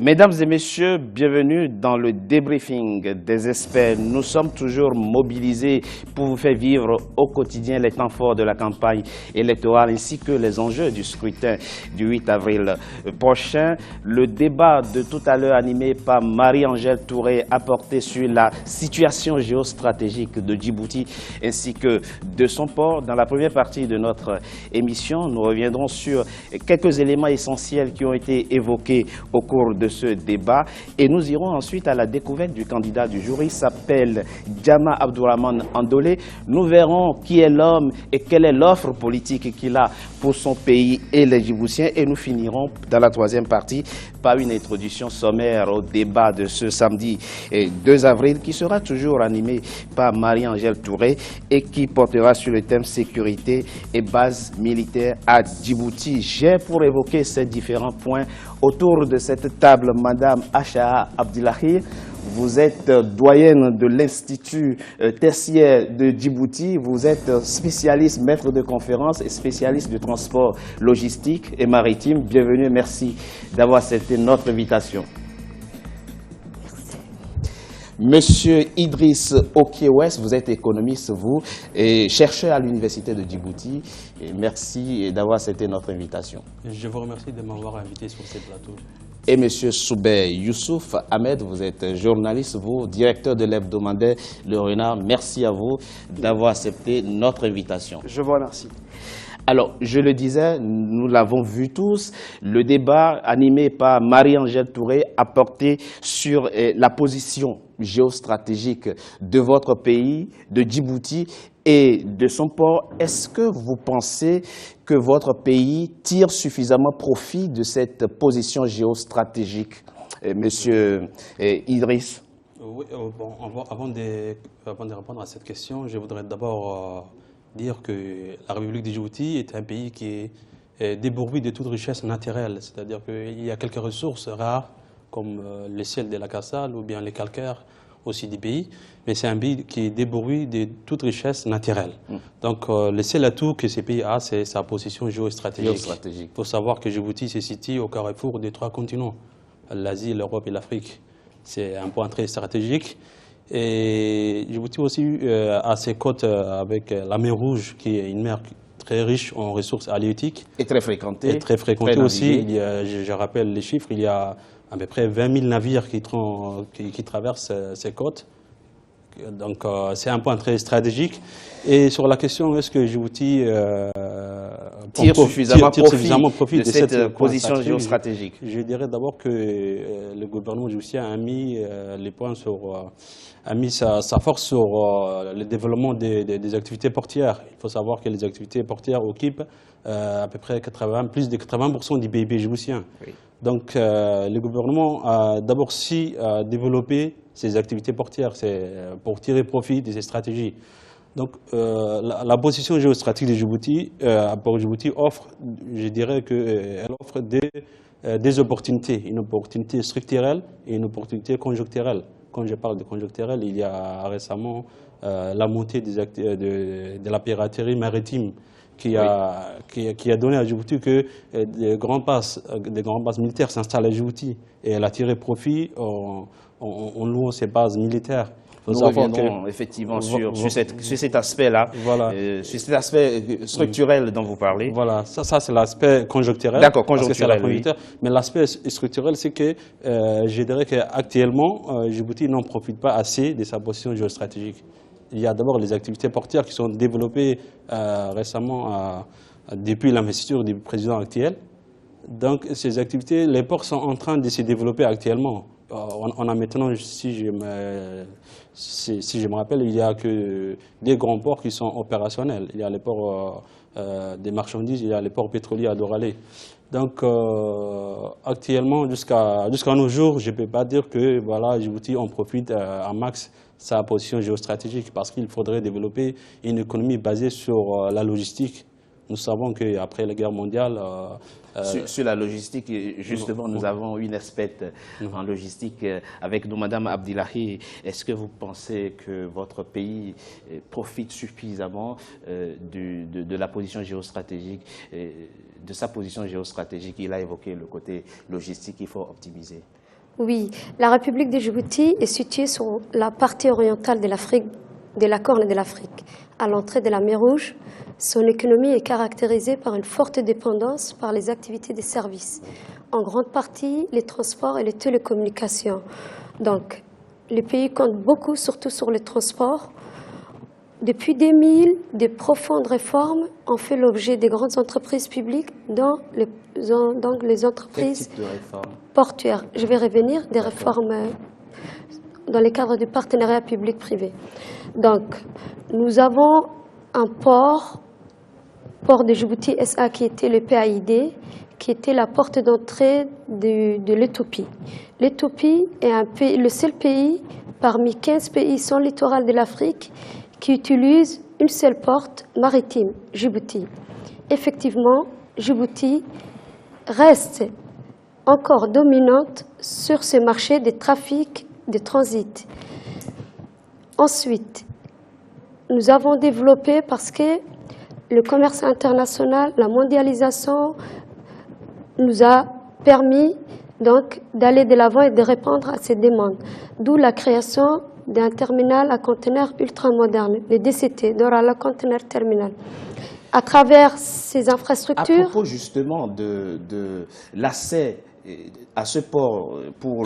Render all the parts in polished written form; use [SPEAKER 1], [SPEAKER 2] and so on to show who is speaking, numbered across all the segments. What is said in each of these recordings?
[SPEAKER 1] Mesdames et messieurs, bienvenue dans le débriefing des experts. Nous sommes toujours mobilisés pour vous faire vivre au quotidien les temps forts de la campagne électorale ainsi que les enjeux du scrutin du 8 avril prochain. Le débat de tout à l'heure animé par Marie-Angèle Touré a porté sur la situation géostratégique de Djibouti ainsi que de son port. Dans la première partie de notre émission, nous reviendrons sur quelques éléments essentiels qui ont été évoqués au cours de ce débat et nous irons ensuite à la découverte du candidat du jour. Il s'appelle Djama Abdourahmane Andolé. Nous verrons qui est l'homme et quelle est l'offre politique qu'il a pour son pays et les Djiboutiens et nous finirons dans la troisième partie par une introduction sommaire au débat de ce samedi 2 avril qui sera toujours animé par Marie-Angèle Touré et qui portera sur le thème sécurité et base militaire à Djibouti. J'ai pour évoquer ces différents points autour de cette table Madame Acha Abdillahi. Vous êtes doyenne de l'Institut tertiaire de Djibouti. Vous êtes spécialiste, maître de conférence et spécialiste du transport logistique et maritime. Bienvenue, merci d'avoir accepté notre invitation. Monsieur Idriss Okiewes, vous êtes économiste, vous, et chercheur à l'Université de Djibouti. Et merci d'avoir accepté notre invitation.
[SPEAKER 2] Je vous remercie de m'avoir invité sur ce plateau.
[SPEAKER 1] Et Monsieur Soubey Youssouf Ahmed, vous êtes journaliste, vous, directeur de l'hebdomadaire Le Renard. Merci à vous d'avoir accepté notre invitation.
[SPEAKER 3] Je vous remercie.
[SPEAKER 1] Alors, je le disais, nous l'avons vu tous, le débat animé par Marie-Angèle Touré a porté sur la position géostratégique de votre pays, de Djibouti et de son port. Est-ce que vous pensez que votre pays tire suffisamment profit de cette position géostratégique, Monsieur Idriss?
[SPEAKER 2] Oui, avant de répondre à cette question, je voudrais d'abord dire que la République de Djibouti est un pays qui est dépourvu de toute richesse naturelle, c'est-à-dire qu'il y a quelques ressources rares comme le sel de la Cassale ou bien les calcaires aussi du pays, mais c'est un pays qui est dépourvu de toute richesse naturelle. Donc le seul atout que ce pays a, c'est sa position géostratégique. Il faut savoir que Djibouti se situe au carrefour des 3 continents, l'Asie, l'Europe et l'Afrique. C'est un point très stratégique. Et Djibouti aussi a ses côtes avec la mer Rouge, qui est une mer très riche en ressources halieutiques.
[SPEAKER 1] Et très fréquentée.
[SPEAKER 2] Et très fréquentée aussi. Je rappelle les chiffres, il y a à peu près 20 000 navires qui traversent ces côtes. Donc c'est un point très stratégique. Et sur la question, est-ce que Djibouti
[SPEAKER 1] tire suffisamment profit
[SPEAKER 2] de cette
[SPEAKER 1] position géostratégique?
[SPEAKER 2] Je dirais d'abord que le gouvernement djiboutien a mis les points a mis sa force sur le développement des activités portières. Il faut savoir que les activités portières occupent à peu près plus de 80% du PIB djiboutien. Oui. Donc le gouvernement a d'abord développé ces activités portières, c'est pour tirer profit de ces stratégies. Donc la position géostratégique de Djibouti, pour Djibouti offre, je dirais qu'elle offre des opportunités, une opportunité structurelle et une opportunité conjoncturelle. Quand je parle de conjoncturelle, il y a récemment la montée de la piraterie maritime qui a donné à Djibouti que des grandes bases militaires s'installent à Djibouti et elle a tiré profit en louant ces bases militaires.
[SPEAKER 1] Nous reviendrons effectivement sur cet aspect-là,
[SPEAKER 2] voilà.
[SPEAKER 1] Sur cet aspect structurel dont vous parlez.
[SPEAKER 2] Voilà, ça c'est l'aspect conjoncturel.
[SPEAKER 1] D'accord, conjoncturel, oui.
[SPEAKER 2] Mais l'aspect structurel, c'est que je dirais qu'actuellement, Djibouti n'en profite pas assez de sa position géostratégique. Il y a d'abord les activités portières qui sont développées récemment depuis l'investiture du président actuel. Donc ces activités, les ports sont en train de se développer actuellement. On a maintenant, si je me rappelle, il n'y a que des grands ports qui sont opérationnels. Il y a les ports des marchandises, il y a les ports pétroliers à Doralé. Donc actuellement, jusqu'à nos jours, je ne peux pas dire que voilà, Djibouti en profite à max sa position géostratégique parce qu'il faudrait développer une économie basée sur la logistique. Nous savons qu'après la guerre mondiale...
[SPEAKER 1] sur la logistique, justement, nous avons une experte en logistique avec nous, Madame Abdillahi. Est-ce que vous pensez que votre pays profite suffisamment de la position géostratégique, de sa position géostratégique? Il a évoqué le côté logistique qu'il faut optimiser.
[SPEAKER 3] Oui, la République de Djibouti est située sur la partie orientale de l'Afrique, de la Corne de l'Afrique, à l'entrée de la mer Rouge. Son économie est caractérisée par une forte dépendance par les activités des services, en grande partie les transports et les télécommunications. Donc, le pays compte beaucoup, surtout sur les transports. Depuis 2000, de profondes réformes ont fait l'objet des grandes entreprises publiques, dont les entreprises
[SPEAKER 1] Quel type de réforme?
[SPEAKER 3] portuaires. Je vais revenir des réformes dans le cadre du partenariat public-privé. Donc, nous avons un port de Djibouti SA qui était le PAID, qui était la porte d'entrée de l'Éthiopie. L'Éthiopie est le seul pays parmi 15 pays sans littoral de l'Afrique qui utilise une seule porte maritime, Djibouti. Effectivement, Djibouti reste encore dominante sur ce marché des trafics de transit. Ensuite, nous avons développé parce que le commerce international, la mondialisation nous a permis donc d'aller de l'avant et de répondre à ces demandes. D'où la création d'un terminal à conteneurs ultramoderne, le DCT, Dorala Container Terminal. À travers ces infrastructures...
[SPEAKER 1] À propos justement de l'accès à ce port pour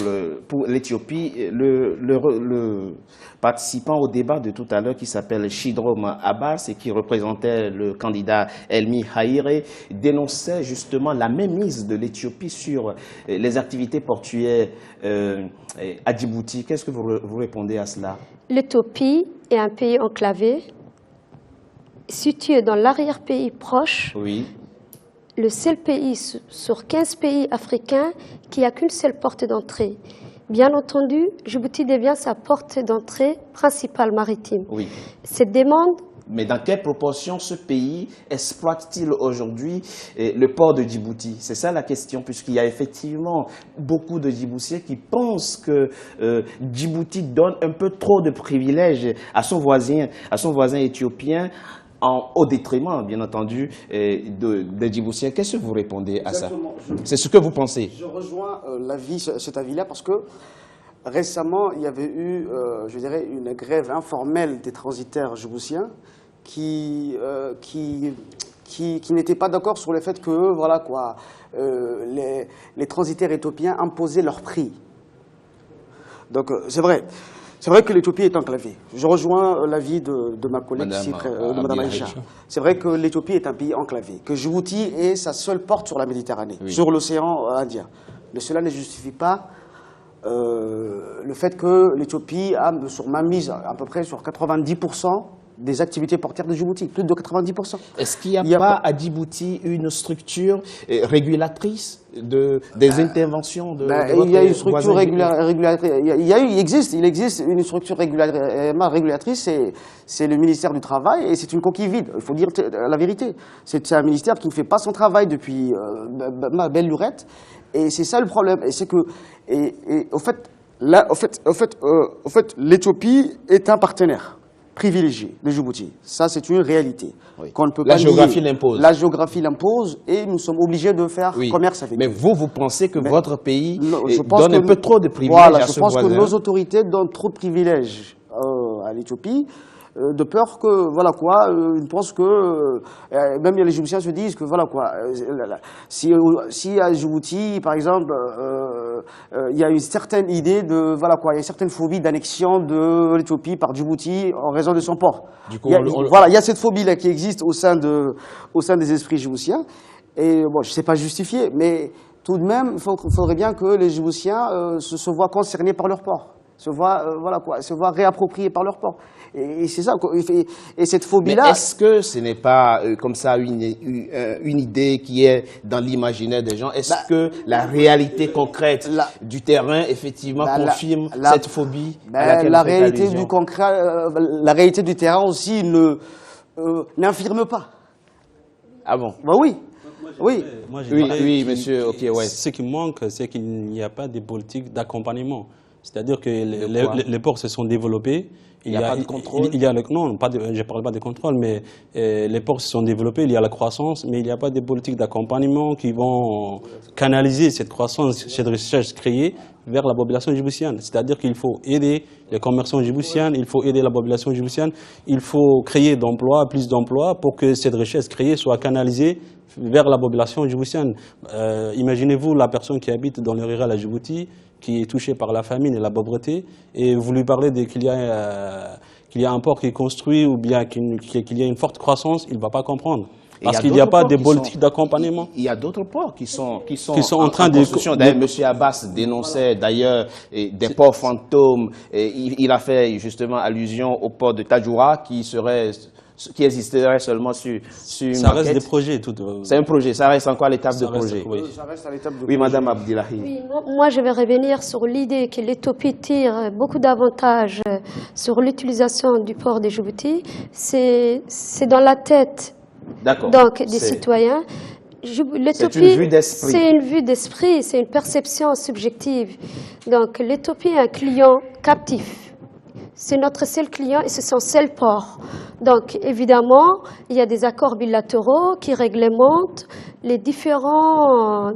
[SPEAKER 1] l'Éthiopie, le participant au débat de tout à l'heure qui s'appelle Chidrom Abbas et qui représentait le candidat Elmi Haïre dénonçait justement la mainmise de l'Éthiopie sur les activités portuaires à Djibouti. Qu'est-ce que vous répondez à cela?
[SPEAKER 3] L'Éthiopie est un pays enclavé, situé dans l'arrière-pays proche.
[SPEAKER 1] Oui.
[SPEAKER 3] Le seul pays sur 15 pays africains qui n'a qu'une seule porte d'entrée. Bien entendu, Djibouti devient sa porte d'entrée principale maritime.
[SPEAKER 1] Oui.
[SPEAKER 3] Cette demande...
[SPEAKER 1] Mais dans quelle proportion ce pays exploite-t-il aujourd'hui le port de Djibouti? C'est ça la question, puisqu'il y a effectivement beaucoup de Djiboutiens qui pensent que Djibouti donne un peu trop de privilèges à son voisin éthiopien, au détriment, bien entendu, des Djiboutiens. Qu'est-ce que vous répondez à ça? C'est ce que vous pensez?
[SPEAKER 4] Je rejoins cet avis-là parce que récemment, il y avait eu, je dirais, une grève informelle des transitaires djiboutiens qui n'étaient pas d'accord sur le fait que, voilà quoi, les transitaires éthiopiens imposaient leurs prix. Donc, c'est vrai. C'est vrai que l'Éthiopie est enclavée. Je rejoins l'avis de ma collègue Madame Aïcha. C'est vrai que l'Éthiopie est un pays enclavé, que Djibouti est sa seule porte sur la Méditerranée, sur l'océan Indien. Mais cela ne justifie pas le fait que l'Éthiopie a sur mainmise à peu près sur 90% des activités portières de Djibouti, plus de 90%.
[SPEAKER 1] Est-ce qu'il n'y a pas à Djibouti une structure régulatrice des interventions de
[SPEAKER 4] il y a une structure régulatrice. Il existe une structure régulatrice, c'est le ministère du Travail, et c'est une coquille vide. Il faut dire la vérité. C'est un ministère qui ne fait pas son travail depuis belle lurette, et c'est ça le problème. Et c'est que, au fait, l'Éthiopie est un partenaire privilégié de Djibouti. Ça, c'est une réalité.
[SPEAKER 1] Oui.
[SPEAKER 4] Qu'on ne peut
[SPEAKER 1] la
[SPEAKER 4] pas
[SPEAKER 1] géographie
[SPEAKER 4] nier.
[SPEAKER 1] l'impose.
[SPEAKER 4] La géographie l'impose et nous sommes obligés de faire commerce avec eux.
[SPEAKER 1] Mais vous pensez que votre pays donne un peu trop de privilèges à ce voisin?
[SPEAKER 4] Je pense que nos autorités donnent trop de privilèges à l'Éthiopie, de peur que, voilà quoi, ils pensent que, même les Djiboutiens se disent que, voilà quoi, si à Djibouti, par exemple, il y a une certaine idée de, voilà quoi, il y a une certaine phobie d'annexion de l'Éthiopie par Djibouti en raison de son port.
[SPEAKER 1] Du coup,
[SPEAKER 4] voilà, il y a cette phobie-là qui existe au sein des esprits djiboutiens, et bon, je ne sais pas justifier, mais tout de même, il faudrait bien que les Djiboutiens se voient concernés par leur port. Se voient réappropriés par leur port. Et c'est ça. Et cette phobie-là...
[SPEAKER 1] Mais est-ce que ce n'est pas comme ça une idée qui est dans l'imaginaire des gens? Est-ce que la réalité concrète du terrain, effectivement, confirme cette phobie à laquelle
[SPEAKER 4] la
[SPEAKER 1] vous faites
[SPEAKER 4] réalité
[SPEAKER 1] allusion?
[SPEAKER 4] du concret, la réalité du terrain aussi n'infirme pas.
[SPEAKER 1] Ah bon?
[SPEAKER 4] Bah oui. Oui.
[SPEAKER 2] Moi, je
[SPEAKER 1] oui, monsieur, ok, ouais.
[SPEAKER 2] Ce qui manque, c'est qu'il n'y a pas de politique d'accompagnement. C'est-à-dire que les ports se sont développés.
[SPEAKER 1] Il n'y a pas de contrôle.
[SPEAKER 2] Non, je ne parle pas de contrôle, mais les ports se sont développés, il y a la croissance, mais il n'y a pas de politique d'accompagnement qui vont canaliser cette croissance, cette recherche créée vers la population djiboutienne. C'est-à-dire qu'il faut aider les commerçants djiboutiens, il faut aider la population djiboutienne, il faut créer d'emplois, plus d'emplois pour que cette richesse créée soit canalisée vers la population djiboutienne. Imaginez-vous la personne qui habite dans le rural à Djibouti, qui est touché par la famine et la pauvreté, et vous lui parlez qu'il y a un port qui est construit ou bien qu'il y a une forte croissance, il ne va pas comprendre. Parce qu'il n'y a pas de politique d'accompagnement.
[SPEAKER 1] Il y a d'autres ports qui sont
[SPEAKER 2] en train de
[SPEAKER 1] construction. D'ailleurs, M. Abbas dénonçait d'ailleurs des ports fantômes. Il a fait justement allusion au port de Tadjoura qui existerait seulement sur une
[SPEAKER 2] Ça
[SPEAKER 1] maquette.
[SPEAKER 2] reste des projets.
[SPEAKER 1] C'est un projet, ça reste encore à l'étape de projet.
[SPEAKER 2] Oui.
[SPEAKER 4] Ça reste à l'étape de
[SPEAKER 1] Oui,
[SPEAKER 4] projet.
[SPEAKER 1] Madame Abdillahi.
[SPEAKER 3] Oui, moi, je vais revenir sur l'idée que l'Éthiopie tire beaucoup d'avantages sur l'utilisation du port de Djibouti. C'est dans la tête des citoyens.
[SPEAKER 1] C'est une vue d'esprit.
[SPEAKER 3] C'est une vue d'esprit, c'est une perception subjective. Donc l'Éthiopie est un client captif. C'est notre seul client et c'est son seul port. Donc, évidemment, il y a des accords bilatéraux qui réglementent les différents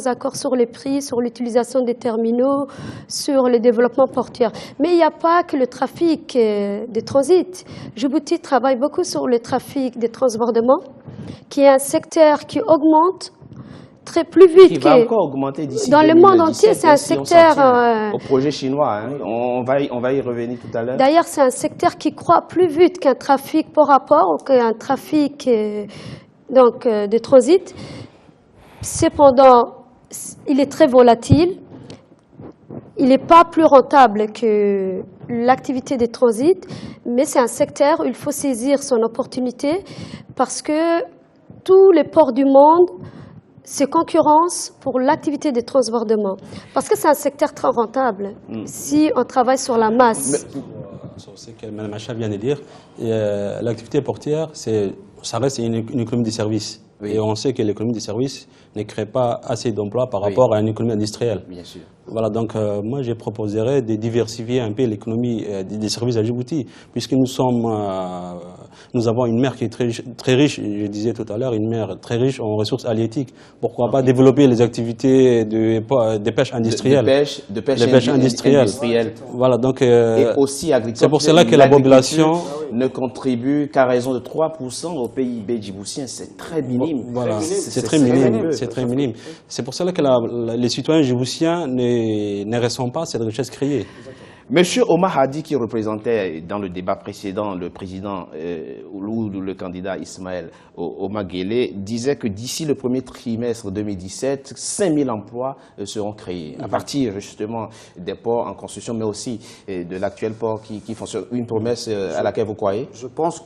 [SPEAKER 3] accords sur les prix, sur l'utilisation des terminaux, sur le développement portuaire. Mais il n'y a pas que le trafic de transit. Djibouti travaille beaucoup sur le trafic des transbordements, qui est un secteur qui augmente plus vite
[SPEAKER 1] qui va encore augmenter d'ici
[SPEAKER 3] dans le monde entier. C'est un secteur
[SPEAKER 1] au projet chinois. Hein. On va y revenir tout à l'heure.
[SPEAKER 3] D'ailleurs, c'est un secteur qui croît plus vite qu'un trafic port à port ou qu'un trafic de transit. Cependant, il est très volatile. Il n'est pas plus rentable que l'activité des transits, mais c'est un secteur où il faut saisir son opportunité parce que tous les ports du monde se concurrencent pour l'activité des transbordements. Parce que c'est un secteur très rentable si on travaille sur la masse.
[SPEAKER 2] Sur ce que Mme Acha vient de dire, l'activité portière, ça reste une économie de services. Oui. Et on sait que l'économie des services ne crée pas assez d'emplois par rapport à une économie industrielle.
[SPEAKER 1] Bien sûr.
[SPEAKER 2] Voilà, donc moi je proposerais de diversifier un peu l'économie des services à Djibouti, puisque nous avons une mer qui est très riche, je disais tout à l'heure, une mer très riche en ressources halieutiques. Pourquoi pas développer les activités de pêche industrielle,
[SPEAKER 1] de pêche industrielle.
[SPEAKER 2] Voilà, donc
[SPEAKER 1] et aussi agriculture.
[SPEAKER 2] c'est pour cela que la population
[SPEAKER 1] ne contribue qu'à raison de 3% au PIB djiboutien. C'est très minime.
[SPEAKER 2] Voilà, c'est très minime. C'est très minime. C'est pour cela que les citoyens djiboutiens ne ressentent pas cette richesse créée.
[SPEAKER 1] Monsieur Omar Hadi, qui représentait dans le débat précédent le président ou le candidat Ismaël Omar Guelleh, disait que d'ici le premier trimestre 2017, 5000 emplois seront créés à partir justement des ports en construction, mais aussi de l'actuel port qui fonctionne. Une promesse à laquelle vous croyez?
[SPEAKER 4] Je pense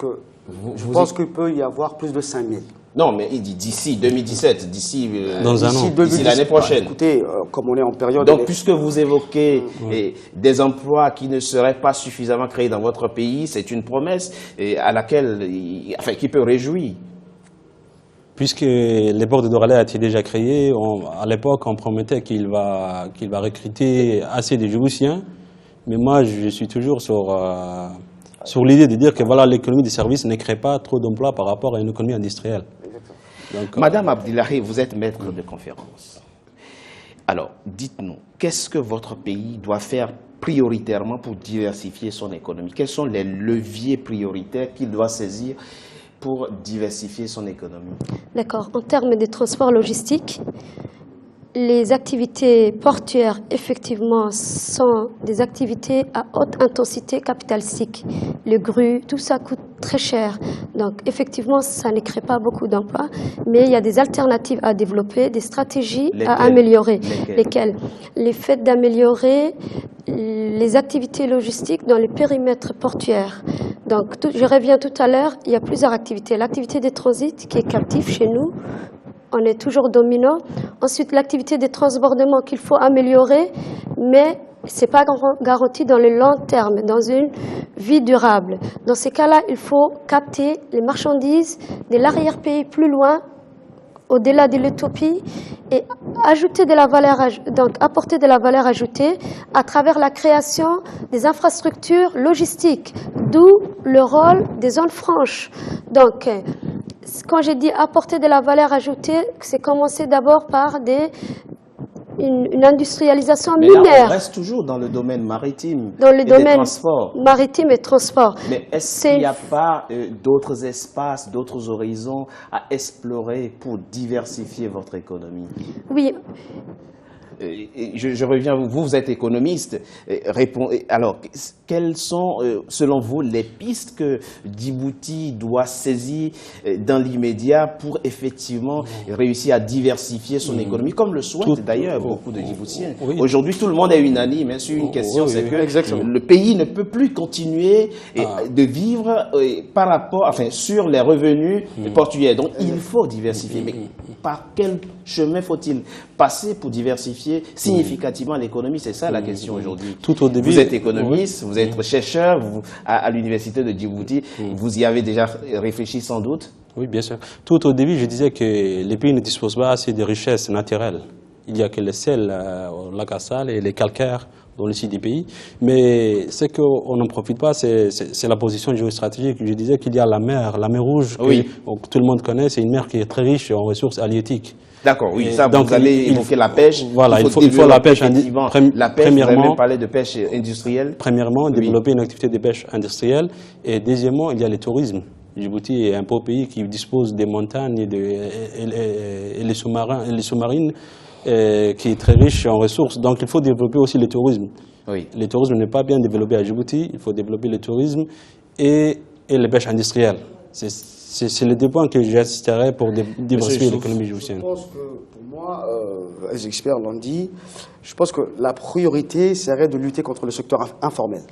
[SPEAKER 4] qu'il peut y avoir plus de 5000.
[SPEAKER 1] Non, mais il dit d'ici 2017, d'ici l'année prochaine.
[SPEAKER 4] Écoutez, comme on est en période...
[SPEAKER 1] Donc, puisque vous évoquez des emplois qui ne seraient pas suffisamment créés dans votre pays, c'est une promesse à laquelle, qui peut réjouir.
[SPEAKER 2] Puisque les ports de Doralé a été déjà créés, à l'époque, on promettait qu'il va recruter assez de Djiboutiens. Mais moi, je suis toujours sur l'idée de dire que voilà, l'économie des services ne crée pas trop d'emplois par rapport à une économie industrielle. Donc,
[SPEAKER 1] Madame Abdillahi, vous êtes maître de conférence. Alors, dites-nous, qu'est-ce que votre pays doit faire prioritairement pour diversifier son économie? Quels sont les leviers prioritaires qu'il doit saisir pour diversifier son économie?
[SPEAKER 3] D'accord. En termes de transport logistique, les activités portuaires, effectivement, sont des activités à haute intensité capitalistique. Le grue, tout ça coûte très cher. Donc, effectivement, ça ne crée pas beaucoup d'emplois, mais il y a des alternatives à développer, des stratégies à améliorer. Lesquelles? Le fait d'améliorer les activités logistiques dans les périmètres portuaires. Donc, je reviens tout à l'heure, il y a plusieurs activités. L'activité des transits, qui est captive chez nous, on est toujours dominant. Ensuite, l'activité des transbordements qu'il faut améliorer, mais ce n'est pas garanti dans le long terme, dans une vie durable. Dans ces cas-là, il faut capter les marchandises de l'arrière-pays plus loin au-delà de l'utopie et ajouter de la valeur, donc apporter de la valeur ajoutée à travers la création des infrastructures logistiques, d'où le rôle des zones franches. Donc, quand j'ai dit apporter de la valeur ajoutée, c'est commencer d'abord par une industrialisation
[SPEAKER 1] Mais là,
[SPEAKER 3] minière.
[SPEAKER 1] on reste toujours dans le domaine maritime
[SPEAKER 3] Dans le
[SPEAKER 1] et des
[SPEAKER 3] domaine
[SPEAKER 1] transports.
[SPEAKER 3] maritime et transport.
[SPEAKER 1] Mais est-ce qu'il n'y a pas d'autres espaces, d'autres horizons à explorer pour diversifier votre économie?
[SPEAKER 3] Oui,
[SPEAKER 1] Je reviens, vous êtes économiste. Alors, quelles sont, selon vous, les pistes que Djibouti doit saisir dans l'immédiat pour effectivement réussir à diversifier son économie, comme le souhaitent d'ailleurs beaucoup de Djiboutiens?
[SPEAKER 2] Oui.
[SPEAKER 1] Aujourd'hui, tout le monde est unanime sur une question, c'est que
[SPEAKER 4] exactement.
[SPEAKER 1] le pays ne peut plus continuer de vivre par rapport, enfin, sur les revenus portugais. Donc, il faut diversifier. Mais par quel chemin faut-il passer pour diversifier significativement l'économie? C'est ça la question aujourd'hui.
[SPEAKER 2] Tout au début,
[SPEAKER 1] vous êtes économiste, vous êtes chercheur à l'université de Djibouti. Vous y avez déjà réfléchi sans doute?
[SPEAKER 2] Oui, bien sûr. Tout au début, je disais que les pays ne disposent pas assez de richesses naturelles. Il n'y a que le sel au lac Assal et les calcaires dans le sud du pays. Mais ce qu'on n'en profite pas, c'est la position géostratégique. Je disais qu'il y a la mer Rouge, que tout le monde connaît. C'est une mer qui est très riche en ressources halieutiques.
[SPEAKER 1] D'accord, oui,
[SPEAKER 2] Et
[SPEAKER 1] ça,
[SPEAKER 2] donc,
[SPEAKER 1] vous allez évoquer la pêche.
[SPEAKER 2] Voilà, il faut la pêche.
[SPEAKER 1] La pêche, vous avez même parlé de pêche industrielle.
[SPEAKER 2] Premièrement, développer une activité de pêche industrielle. Et deuxièmement, il y a le tourisme. Djibouti est un beau pays qui dispose des montagnes et les sous-marines, qui est très riche en ressources. Donc, il faut développer aussi le tourisme.
[SPEAKER 1] Oui.
[SPEAKER 2] Le tourisme n'est pas bien développé à Djibouti. Il faut développer le tourisme et la pêche industrielle. C'est les deux points que j'insisterai pour diversifier l'économie djiboutienne.
[SPEAKER 4] Je pense que, pour moi, les experts l'ont dit, je pense que la priorité serait de lutter contre le secteur informel.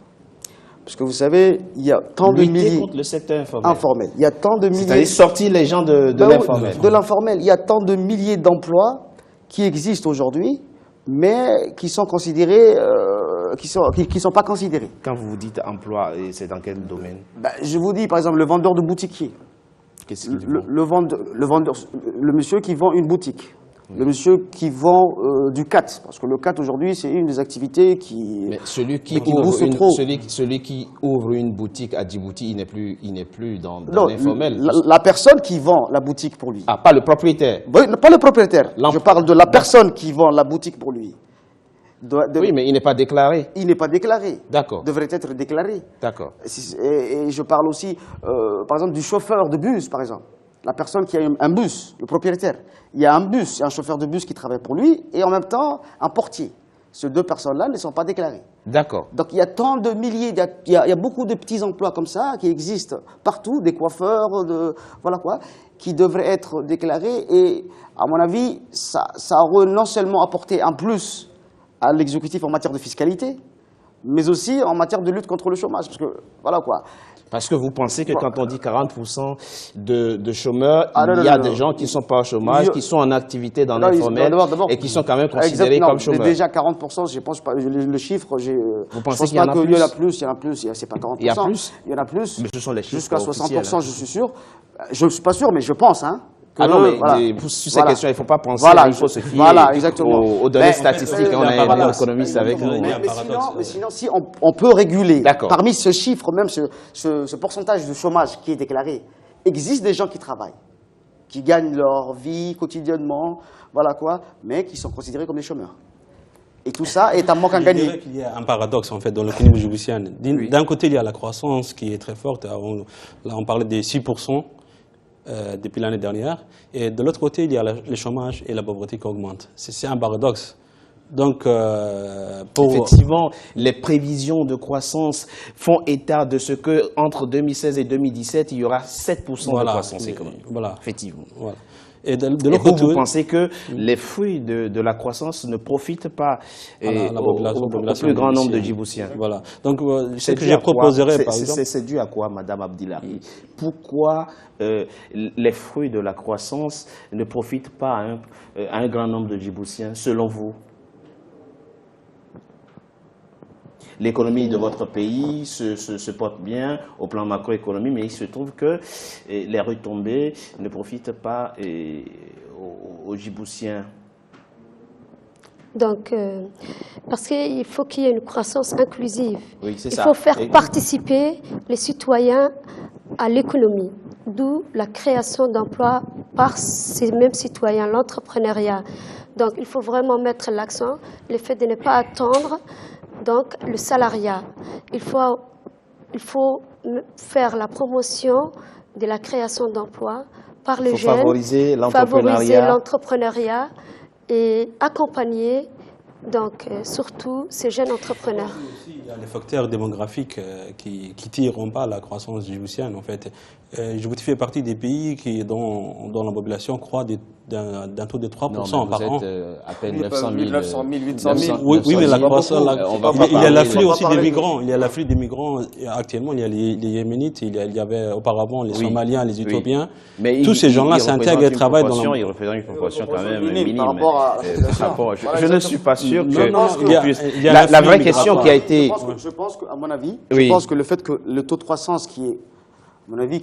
[SPEAKER 4] Parce que vous savez, il y a tant de milliers...
[SPEAKER 1] Lutter contre le secteur informel.
[SPEAKER 4] Il y a tant de milliers...
[SPEAKER 1] C'est-à-dire sortir les gens de l'informel.
[SPEAKER 4] De l'informel. Il y a tant de milliers d'emplois qui existent aujourd'hui, mais qui sont considérés... qui sont pas considérés.
[SPEAKER 1] Quand vous dites emploi, c'est dans quel domaine?
[SPEAKER 4] Je vous dis, par exemple, le vendeur de boutiquier.
[SPEAKER 1] Qu'est-ce qu'il
[SPEAKER 4] Le monsieur qui vend une boutique. Le monsieur qui vend du CAT. Parce que le CAT, aujourd'hui, c'est une des activités qui...
[SPEAKER 1] Mais celui qui ouvre une boutique à Djibouti, il n'est plus dans l'informel.
[SPEAKER 4] La personne qui vend la boutique pour lui.
[SPEAKER 1] Ah, pas le propriétaire.
[SPEAKER 4] Oui, pas le propriétaire. Je parle de la personne qui vend la boutique pour lui.
[SPEAKER 1] Oui, mais il n'est pas déclaré.
[SPEAKER 4] Il n'est pas déclaré.
[SPEAKER 1] D'accord.
[SPEAKER 4] Devrait être déclaré.
[SPEAKER 1] D'accord.
[SPEAKER 4] Et je parle aussi, par exemple, du chauffeur de bus, par exemple. La personne qui a un bus, le propriétaire. Il y a un bus, il y a un chauffeur de bus qui travaille pour lui et en même temps un portier. Ces deux personnes-là ne sont pas déclarées.
[SPEAKER 1] D'accord.
[SPEAKER 4] Donc il y a tant de milliers, il y a beaucoup de petits emplois comme ça qui existent partout, des coiffeurs, voilà quoi, qui devraient être déclarés. Et à mon avis, ça aurait non seulement apporté un plus à l'exécutif en matière de fiscalité, mais aussi en matière de lutte contre le chômage. Parce que, voilà quoi.
[SPEAKER 1] Parce que vous pensez que quand on dit 40% de chômeurs, il y a des gens qui ne sont pas au chômage, qui sont en activité dans l'informel et qui sont quand même considérés comme chômeurs.
[SPEAKER 4] Déjà 40%, je pense pas, le chiffre,
[SPEAKER 1] vous pensez qu'il y en a plus?
[SPEAKER 4] Il y en a plus, c'est pas 40%.
[SPEAKER 1] Il y a plus?
[SPEAKER 4] Il y en a plus.
[SPEAKER 1] Mais ce sont les chiffres
[SPEAKER 4] jusqu'à 60%, je suis sûr. Je ne suis pas sûr, mais je pense, hein.
[SPEAKER 1] Ah non, mais
[SPEAKER 4] voilà.
[SPEAKER 1] sur ces questions, il ne faut pas penser, il faut se fier aux données statistiques. On est des économistes avec nous.
[SPEAKER 4] Mais sinon, si on peut réguler, parmi ce chiffre, même ce pourcentage de chômage qui est déclaré, existe des gens qui travaillent, qui gagnent leur vie quotidiennement, voilà quoi, mais qui sont considérés comme des chômeurs. Et tout ça est un manque à gagner.
[SPEAKER 2] Je dirais qu'il y a un paradoxe en fait dans l'économie djiboutienne. D'un côté, il y a la croissance qui est très forte. Là, on parlait des 6%. Depuis l'année dernière. Et de l'autre côté, il y a le chômage et la pauvreté qui augmentent. C'est un paradoxe. Donc,
[SPEAKER 1] effectivement, les prévisions de croissance font état de ce que entre 2016 et 2017, il y aura 7% de croissance économique.
[SPEAKER 2] Voilà.
[SPEAKER 1] Effectivement.
[SPEAKER 2] Voilà. Et de l'autre côté,
[SPEAKER 1] vous pensez que les fruits de la croissance ne profitent pas au plus grand nombre de Djiboutiens?
[SPEAKER 2] Voilà. Donc, ce que je proposerais, par exemple...
[SPEAKER 1] C'est dû à quoi, Madame Abdillari? Pourquoi les fruits de la croissance ne profitent pas à un grand nombre de Djiboutiens, selon vous? L'économie de votre pays se porte bien au plan macroéconomique, mais il se trouve que les retombées ne profitent pas aux Djiboutiens?
[SPEAKER 3] Donc, parce qu'il faut qu'il y ait une croissance inclusive.
[SPEAKER 1] Oui, c'est
[SPEAKER 3] Il
[SPEAKER 1] ça.
[SPEAKER 3] faut faire participer les citoyens à l'économie, d'où la création d'emplois par ces mêmes citoyens, l'entrepreneuriat. Donc, il faut vraiment mettre l'accent, le fait de ne pas attendre donc, le salariat. Il faut faire la promotion de la création d'emplois par les jeunes,
[SPEAKER 1] favoriser
[SPEAKER 3] l'entrepreneuriat et accompagner donc, surtout ces jeunes entrepreneurs.
[SPEAKER 2] Il y a les facteurs démographiques qui tirent en bas la croissance djiboutienne. En fait. Djibouti fait partie des pays dont la population croît d'un taux de 3% par an.
[SPEAKER 1] À peine 900 000.
[SPEAKER 4] 900 000, 800 000.
[SPEAKER 2] Oui, mais la croissance, il y a l'afflux aussi des migrants.
[SPEAKER 4] Il
[SPEAKER 2] y a l'afflux des migrants. Actuellement, il y a les Yéménites, il y avait auparavant les Somaliens, les Éthiopiens.
[SPEAKER 1] Mais
[SPEAKER 2] tous ces gens-là s'intègrent et travaillent dans
[SPEAKER 1] Ils représentent une proportion quand même minime.
[SPEAKER 4] Par rapport à
[SPEAKER 1] je ne suis pas sûr
[SPEAKER 2] que...
[SPEAKER 1] La vraie question qui a été...
[SPEAKER 4] Je pense qu'à mon avis,
[SPEAKER 1] Oui.
[SPEAKER 4] je pense que le fait que le taux de croissance qui est, à mon avis,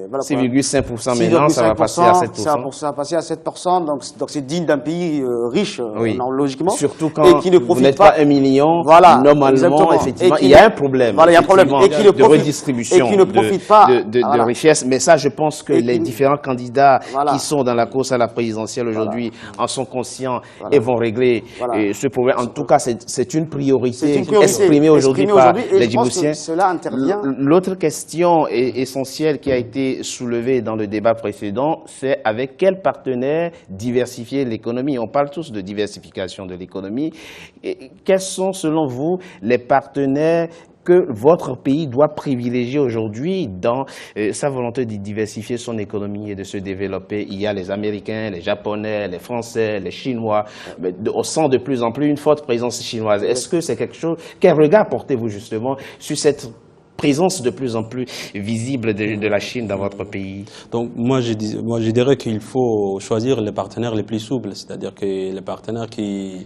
[SPEAKER 4] voilà,
[SPEAKER 1] 6,5% maintenant, ça va passer à 7%.
[SPEAKER 4] Ça va passer à 7%, donc c'est digne d'un pays riche,
[SPEAKER 1] Oui.
[SPEAKER 4] logiquement.
[SPEAKER 1] Surtout quand
[SPEAKER 4] et qui ne
[SPEAKER 1] vous
[SPEAKER 4] profite
[SPEAKER 1] n'êtes pas 1 million,
[SPEAKER 4] voilà,
[SPEAKER 1] normalement,
[SPEAKER 4] exactement.
[SPEAKER 1] effectivement, il y a un problème,
[SPEAKER 4] voilà, il y a un problème. Et qui ne
[SPEAKER 1] de
[SPEAKER 4] profite,
[SPEAKER 1] redistribution
[SPEAKER 4] et qui ne profite pas,
[SPEAKER 1] de richesse. Mais ça, je pense que les différents candidats
[SPEAKER 4] voilà.
[SPEAKER 1] qui sont dans la course à la présidentielle aujourd'hui en sont conscients et vont régler ce problème. En tout cas, c'est une priorité exprimée aujourd'hui par les Djiboutiens.
[SPEAKER 4] Cela intervient.
[SPEAKER 1] L'autre question essentielle qui a été soulevée dans le débat précédent, c'est avec quels partenaires diversifier l'économie. On parle tous de diversification de l'économie. Quels sont, selon vous, les partenaires que votre pays doit privilégier aujourd'hui dans sa volonté de diversifier son économie et de se développer? Il y a les Américains, les Japonais, les Français, les Chinois. Mais on sent de plus en plus une forte présence chinoise. Est-ce que c'est quelque chose... Quel regard portez-vous justement sur cette présence de plus en plus visible de la Chine dans votre pays?
[SPEAKER 2] Donc moi je dirais qu'il faut choisir les partenaires les plus souples, c'est-à-dire que les partenaires qui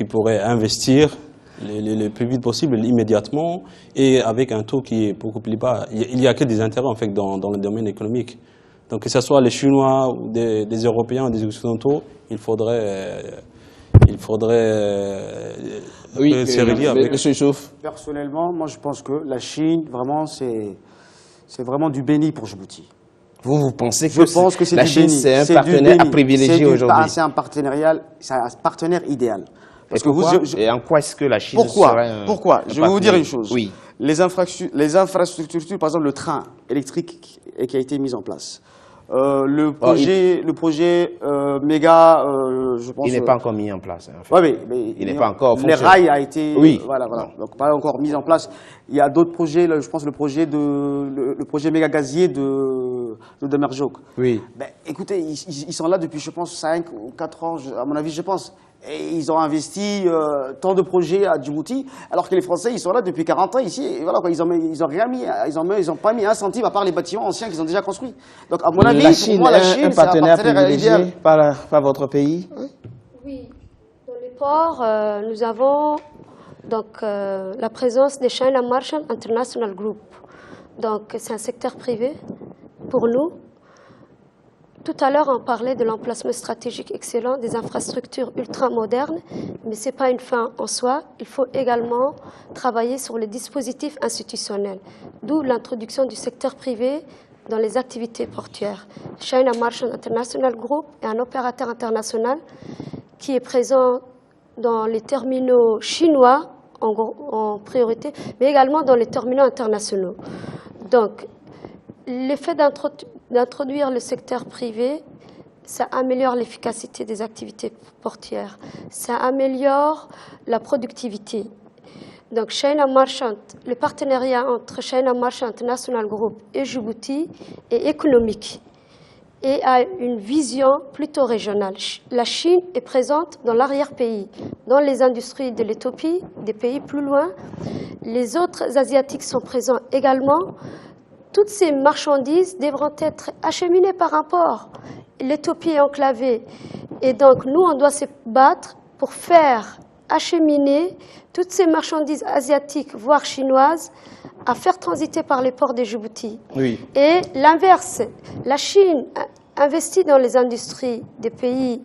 [SPEAKER 2] pourraient investir le plus vite possible, immédiatement, et avec un taux qui est beaucoup plus bas. Il n'y a que des intérêts en fait dans le domaine économique. Donc que ce soit les Chinois, ou des Européens, ou des Occidentaux, il faudrait se relier avec.
[SPEAKER 1] Monsieur Chouf.
[SPEAKER 4] Personnellement, moi je pense que la Chine, vraiment, c'est vraiment du béni pour Djibouti.
[SPEAKER 1] Vous pensez que,
[SPEAKER 4] la
[SPEAKER 1] Chine, c'est un partenaire à privilégier aujourd'hui?
[SPEAKER 4] C'est un partenaire idéal.
[SPEAKER 1] Parce et en quoi est-ce que la Chine
[SPEAKER 4] Pourquoi Je vais vous dire une chose.
[SPEAKER 1] Oui.
[SPEAKER 4] Les infrastructures, par exemple le train électrique qui a été mis en place, le projet méga, je pense...
[SPEAKER 1] Il n'est pas encore mis en place. En fait.
[SPEAKER 4] Ouais, mais
[SPEAKER 1] il n'est pas encore fonctionnel.
[SPEAKER 4] Les rails a été...
[SPEAKER 1] Oui.
[SPEAKER 4] Voilà. Donc pas encore mis en place. Il y a d'autres projets, là, je pense le projet méga gazier de Damerjok.
[SPEAKER 1] Oui.
[SPEAKER 4] Ben, écoutez, ils sont là depuis, je pense, 5 ou 4 ans, à mon avis, je pense. Et ils ont investi tant de projets à Djibouti, alors que les Français, ils sont là depuis 40 ans ici. Et voilà, quoi, ils ont pas mis un centime à part les bâtiments anciens qu'ils ont déjà construits. Donc, à mon avis,
[SPEAKER 1] pour moi, la Chine, c'est un partenaire privilégié par votre pays.
[SPEAKER 3] Oui. Dans les ports, nous avons donc la présence des China Merchants International Group. Donc, c'est un secteur privé pour nous. Tout à l'heure, on parlait de l'emplacement stratégique excellent, des infrastructures ultra-modernes, mais ce n'est pas une fin en soi. Il faut également travailler sur les dispositifs institutionnels, d'où l'introduction du secteur privé dans les activités portuaires. China Merchants International Group est un opérateur international qui est présent dans les terminaux chinois en priorité, mais également dans les terminaux internationaux. Donc, l'effet d'introduire le secteur privé, ça améliore l'efficacité des activités portuaires, ça améliore la productivité. Donc, China Merchant, le partenariat entre China Merchant International Group et Djibouti est économique et a une vision plutôt régionale. La Chine est présente dans l'arrière-pays, dans les industries de l'Éthiopie, des pays plus loin. Les autres Asiatiques sont présents également. Toutes ces marchandises devront être acheminées par un port. L'Éthiopie est enclavée. Et donc, nous, on doit se battre pour faire acheminer toutes ces marchandises asiatiques, voire chinoises, à faire transiter par les ports de Djibouti.
[SPEAKER 1] Oui.
[SPEAKER 3] Et l'inverse, la Chine investit dans les industries des pays,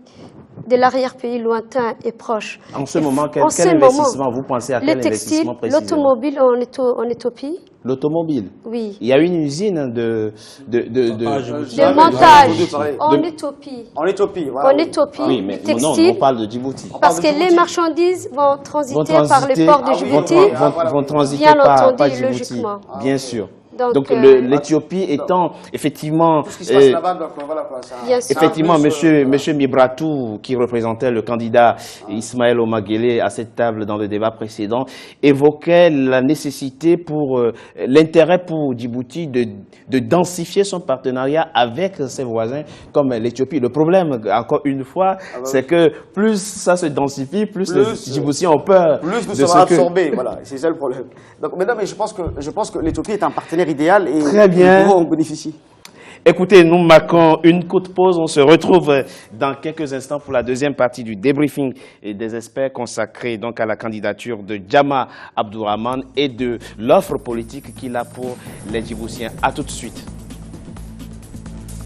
[SPEAKER 3] de l'arrière-pays lointain et proche.
[SPEAKER 1] En ce moment, quel investissement, vous pensez à quel investissement précisément?
[SPEAKER 3] L'automobile en Éthiopie.
[SPEAKER 1] L'automobile?
[SPEAKER 3] Oui.
[SPEAKER 1] Il y a une usine de
[SPEAKER 3] montage en Éthiopie.
[SPEAKER 4] En Éthiopie, voilà.
[SPEAKER 3] En Éthiopie,
[SPEAKER 1] oui, mais
[SPEAKER 3] textile.
[SPEAKER 1] non, on parle de Djibouti.
[SPEAKER 3] Parce que les marchandises vont transiter par les ports de Djibouti.
[SPEAKER 1] Vont transiter
[SPEAKER 3] bien
[SPEAKER 1] par
[SPEAKER 3] entendu,
[SPEAKER 1] Djibouti,
[SPEAKER 3] logiquement.
[SPEAKER 1] bien sûr.
[SPEAKER 3] Donc,
[SPEAKER 1] l'Éthiopie étant effectivement...
[SPEAKER 4] Tout ce qui se passe là-bas, donc voilà quoi.
[SPEAKER 1] Effectivement, monsieur Mibratou, qui représentait le candidat Ismaël Omaguélé à cette table dans le débat précédent, évoquait la nécessité l'intérêt pour Djibouti de densifier son partenariat avec ses voisins comme l'Éthiopie. Le problème, encore une fois, c'est que plus ça se densifie, plus les Djiboutiens ont peur.
[SPEAKER 4] Plus nous serons absorbés, voilà, c'est ça le problème. Donc, mesdames, je pense que l'Éthiopie est un partenaire idéal et
[SPEAKER 1] très bien.
[SPEAKER 4] nous en bénéficie.
[SPEAKER 1] Écoutez, nous marquons une courte pause. On se retrouve dans quelques instants pour la deuxième partie du débriefing et des experts consacrés donc à la candidature de Djama Abdourahmane et de l'offre politique qu'il a pour les Djiboutiens. À tout de suite.